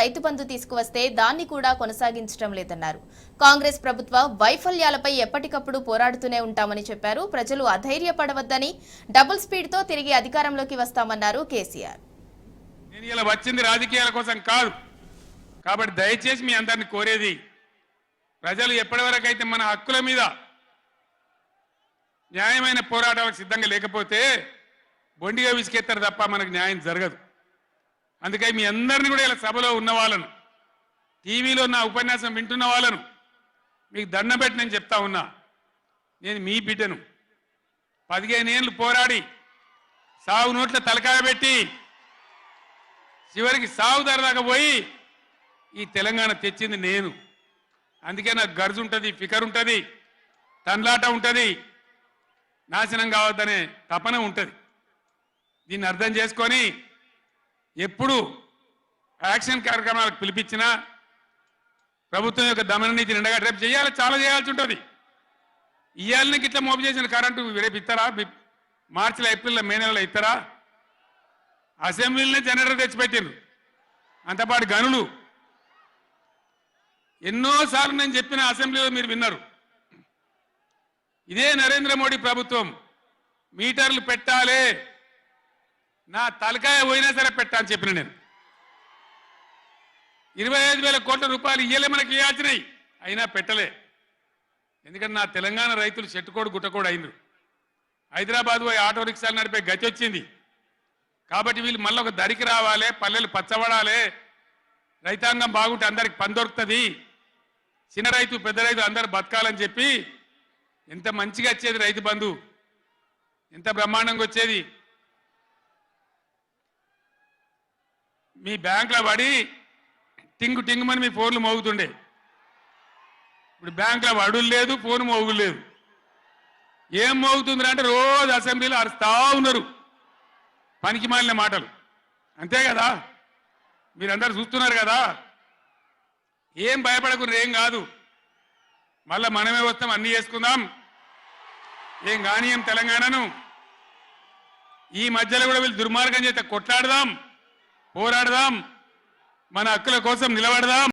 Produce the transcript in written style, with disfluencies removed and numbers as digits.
రైతు బంధు తీసుకువస్తే దాన్ని కూడా కొనసాగించడం లేదన్నారు. కాంగ్రెస్ ప్రభుత్వ వైఫల్యాలపై ఎప్పటికప్పుడు పోరాడుతూనే ఉంటామని చెప్పారు. ప్రజలు అధైర్యపడవద్దని డబుల్ స్పీడ్ తో తిరిగి అధికారంలోకి వస్తామన్నారు కేసీఆర్. నేను ఇలా వచ్చింది రాజకీయాల కోసం కాదు, కాబట్టి దయచేసి మీ అందరిని కోరేది, ప్రజలు ఎప్పటివరకైతే మన హక్కుల మీద న్యాయమైన పోరాటాలకు సిద్ధంగా లేకపోతే బొండిగా విసికెత్తారు తప్ప మనకు న్యాయం జరగదు. అందుకని మీ అందరినీ కూడా ఇలా సభలో ఉన్న వాళ్ళను, టీవీలో నా ఉపన్యాసం వింటున్న వాళ్ళను మీకు దండం పెట్టి నేను చెప్తా ఉన్నా, నేను మీ బిడ్డను. 15 ఏళ్ళు పోరాడి సాగు నోట్ల తలకాయ పెట్టి చివరికి సాగు ధరదాకా పోయి ఈ తెలంగాణ తెచ్చింది నేను. అందుకే నాకు గర్జు ఉంటుంది, ఫికర్ ఉంటుంది, తన్లాట ఉంటుంది, నాశనం కావద్దనే తపన ఉంటుంది. దీన్ని అర్థం చేసుకొని ఎప్పుడు యాక్షన్ కార్యక్రమాలకు పిలిపించినా ప్రభుత్వం యొక్క దమన నీతిని ఎండగట్టి రేపు చేయాలి, చాలా చేయాల్సి ఉంటుంది. ఇవాళకి ఇట్లా మోపు చేసిన కరెంటు రేపు ఇస్తారా? మార్చిలో, ఏప్రిల్లో, మే నెలలో ఇస్తారా? అసెంబ్లీలోనే జనరేటర్ తెచ్చిపెట్టిండ్రు, అంతపాటు గనులు. ఎన్నోసార్లు నేను చెప్పిన అసెంబ్లీలో మీరు విన్నారు. ఇదే నరేంద్ర మోడీ ప్రభుత్వం మీటర్లు పెట్టాలి, నా తలకాయ పోయినా సరే పెట్టా అని చెప్పిన నేను. 25,000 కోట్ల రూపాయలు ఇయ్యలే మనకి ఇవ్వాల్సినాయి, అయినా పెట్టలే. ఎందుకంటే నా తెలంగాణ రైతులు చెట్టుకోడు గుట్టకోడు అయినరు. హైదరాబాద్ పోయి ఆటో రిక్షాలు నడిపే గతి వచ్చింది. కాబట్టి వీళ్ళు మళ్ళీ ఒక దరికి రావాలి, పల్లెలు పచ్చబడాలి, రైతాంగం బాగుంటే అందరికి పని దొరుకుతుంది, చిన్న రైతు పెద్ద రైతు అందరు బతకాలని చెప్పి ఎంత మంచిగా వచ్చేది రైతు బంధు, ఎంత బ్రహ్మాండంగా వచ్చేది. మీ బ్యాంకులో పడి టింగు టింగుమని మీ ఫోన్లు మోగుతుండే. ఇప్పుడు బ్యాంకులో వడులు లేదు, ఫోన్ మోగులు లేదు. ఏం మోగుతుంది అంటే రోజు అసెంబ్లీలో అరుస్తా ఉన్నారు పనికి మాలిన మాటలు. అంతే కదా, మీరందరూ చూస్తున్నారు కదా. ఏం భయపడకుండా ఏం కాదు, మళ్ళా మనమే వస్తాం, అన్నీ చేసుకుందాం, ఏం కానీయం తెలంగాణను. ఈ మధ్యలో కూడా వీళ్ళు దుర్మార్గం చేస్తే కొట్లాడదాం, పోరాడదాం, మన హక్కుల కోసం నిలబడదాం.